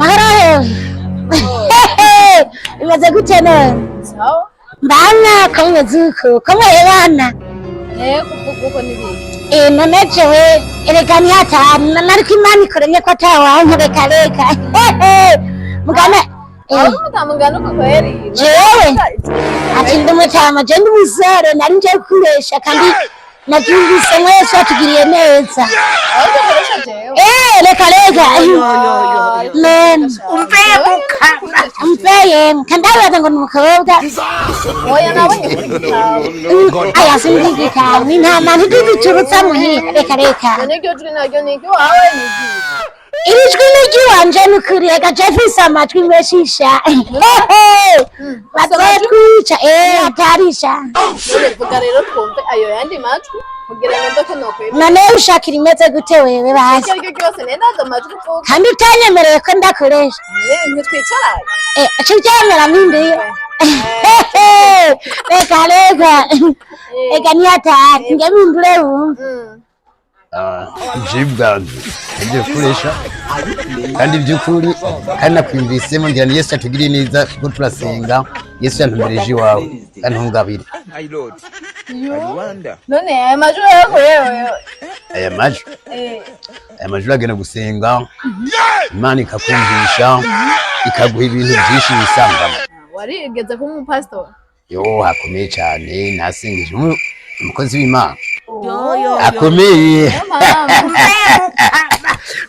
Mahoro. Imaze gute none? Sawa. Mbana kamwe zuko, kamwe ebana. Kuko nibi. None jewe erekani hata nariko Imana ikoranye ko atawa nkureka reka. Mugana Mugana uko kweri. jewe ati ndumutama je ndumuzere nari nje kuresha kandi navyumvise mwese atugiriye neza. Reka men umpeye kandabaza ngo numukobwa Oya nabonye aya sindika ni nta muntu duturutsa muhira reka None jwi naryo niki wawe niki. irijwi n'igiwanje nukuri reka jefise amatwi meshisha bazotwica atarisha Vuga rero twumve ayo yandi matwi kugira ngo ko nokweba. none ushakira imeze gute wewe basi Icyo cyose nendaza amatwi vuga. kandi utanyemereye ko ndakoresha Ntitwicaye. Chijamera mindi. Reka ni hatari ngemindure wumva. Jibwanze ngiye kuresha kandi byukuri kandi nakwimvisemo ngira ni Yesu atugiriye neza kuko turasenga Yesu yantumireje iwawe kandi ntungabire None aya majwi yako yewe. aya majwi agenda gusenga Imana ikakumvisha ikaguha ibintu byinshi bisangamo. Warigeze kuba umupastor? Yo hakomeye cyane nasengeje umukozi w'Imana akomeye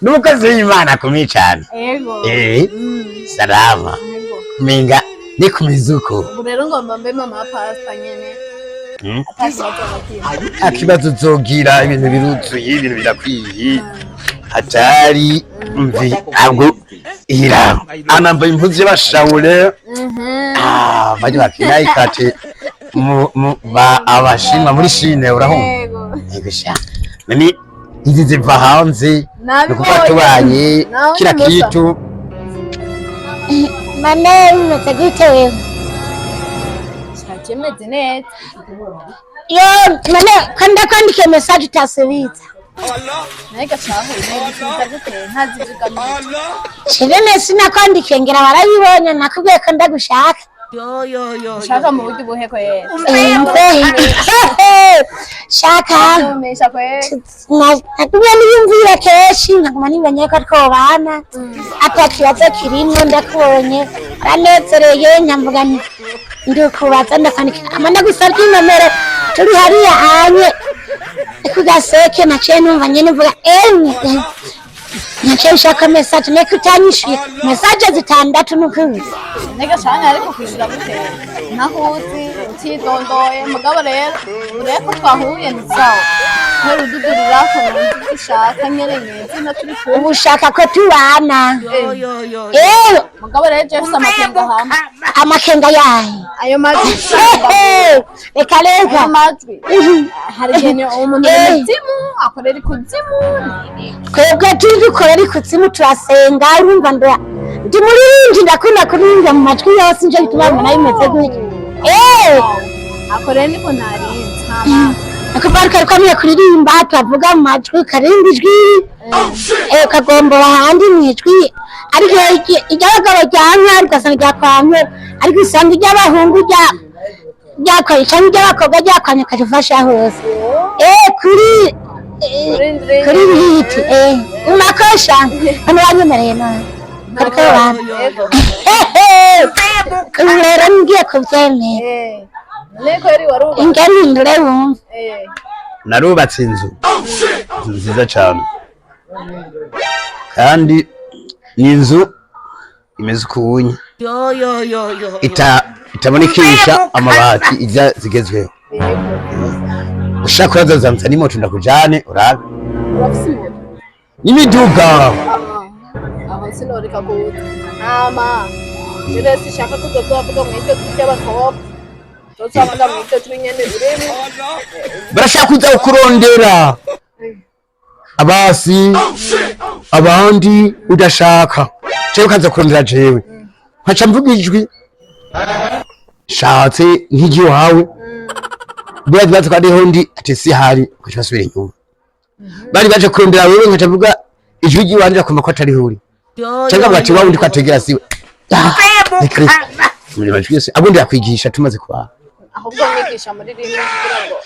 n'umukozi w'Imana akomeye cyane. Salama minga nikumizuko Rero ngomba mbe mama pastor nyene. akibazo zogira ibintu biruzuye ibintu birakwiye hatari mvi ahubwo ira anambaye impuzu y'abashawure bajya bakina ikate ba abashima muri Chine urahumva ngisha nani izi ziva hanze nukuva tubanye kila kitu Mane umeze gute wewe? Chakemeze neza. Yo mane kanda kwandike message utasubitsa. Nega chaho neza gute ntazivuga. Chirene sinakwandike ngira barayibonye nakubwiye ko ndagushaka. Shaka mu buryo buheko yera. Shaka Umesha kwe. nakubwiye niyumvira keshi nkaguma nibonye ko twobana atakibazo kirimo ndakubonye anezereye nyamvuga ndikubaza ndakwandika amanda gusarya inomero turi hariya hanye kugaseke naciye numva nyene mvuga naciye ushaka message neko utanyishuye message zitandatu nukuri Nega shanya ariko kwizira gute. Nahuzi utidondoye mugabo rero ureko twahuye ni sawa. Hero ududurira ko nshaka nyene nyezi na turi ku. ubushaka ko tubana Mugabo rero je fisa amakenga hamwe. amakenga yahe Ayo majwi. reka Ayo majwi. Hari gene umuntu muzimu akorera ikuzimu. twebwe tubikorera ikuzimu turasenga urumva ndi muririmbyi ndakunda kuririmba mu majwi yose nje bituma nayo imeze gutya Akorera niko narinze hama. akabaruka kamwe kuririmba tuvuga mu majwi karimba ijwi kagombora handi mu ijwi ariko iry'abagabo ryanka ugasanga ryakwamye ariko usanga iry'abahungu ryakwaye cyangwa iry'abakobwa ryakwanye karifasha hose kuri biti unakosha hano wanyemereye none kariko bana rero ngiye kubyemera Leko yari waruba. ingene wumva narubatse inzu nziza cyane kandi ni inzu imeze ukunye itabonekesha amabati ijya zigezweho ushaka kurazazamutsa n'imoto ndakujane urabe n'imiduga aho sinoreka kuza hama Jeresi shaka kuzovuga mu icyo cy'abakobwa tuzabanga mu icyo twinyene urimo barashaka kuza kurondera abasi abandi udashaka cyo kaza kurondera jewe nkaca mvuga ijwi shatse nk'igi wawe bya bya twariho ndi ati si hari kucyasubira inyuma bari baje kurondera wewe nkaca mvuga ijwi wanje akoma ko atari huri cyangwa bati wawe ndi kwategera siwe ni Kristo muri majwese abundi yakwigisha tumaze kwa ahubwo mwigisha muri rimwe kugira ngo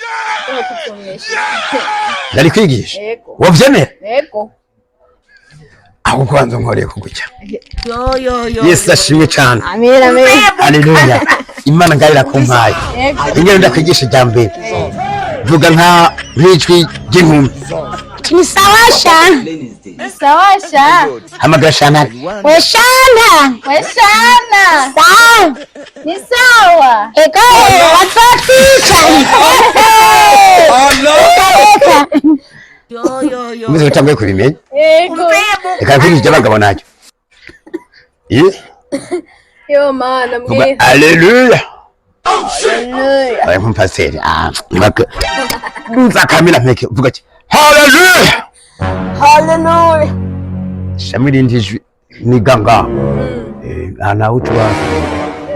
tuno tutumyeshe ndari kwigisha wavyemera yego aho kwanza nkoreye kugucya Yesu ashimwe cyane amen haleluya Imana ngabira kumpaye ingene ndakwigisha jambe vuga nka rijwi ry'inkumi ni sawasha hamagara shana weshana sawa ni sawa ego watotisha Umize utamwe kubimenya yego reka kwigije abagabo nacyo yo mana vuga mwe haleluya haleluya ayo mpaseri mbaka nza kamera mpeke vuga ati haleluya haleluya shamiri ndijwi ni ganga ana utwa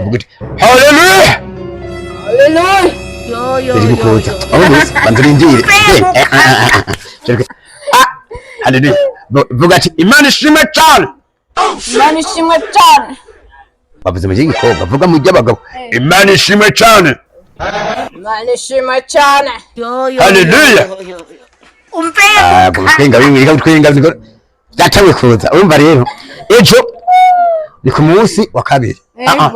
vuga ati haleluya iri kuza abuze bandurindire haleluya vuga ati Imana ishimwe cyane bavuze mu gikobwa vuga mu by'abagabo Imana ishimwe cyane haleluya gutwenga bimwe gutwenga byatawe kuza urumva rero ejo ni ku munsi wa kabiri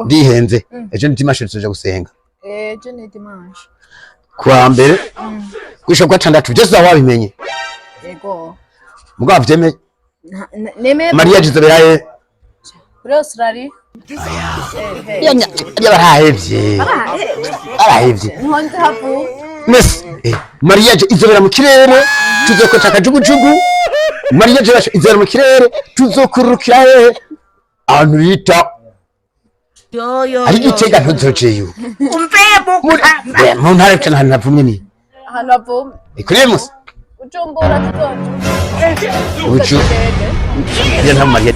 ndihenze ejo ndimashe tuje gusenga ejo ni dimanche kwa mbere kwisha kwa 6 byose wabimenye yego mugabo vyeme neme Maria Jizoberaye kuri Australia barahevye nkonze havu Miss Maria izobera mu kirere tuzokota kajugujugu Maria izobera mu kirere tuzokurukira ahantu yita ari Gitega ntuzoceyo mu ntara cyane ahantu havumye ni ahantu havumye ikuriye musa Ujumbura tuzoje ucu ya nta Maria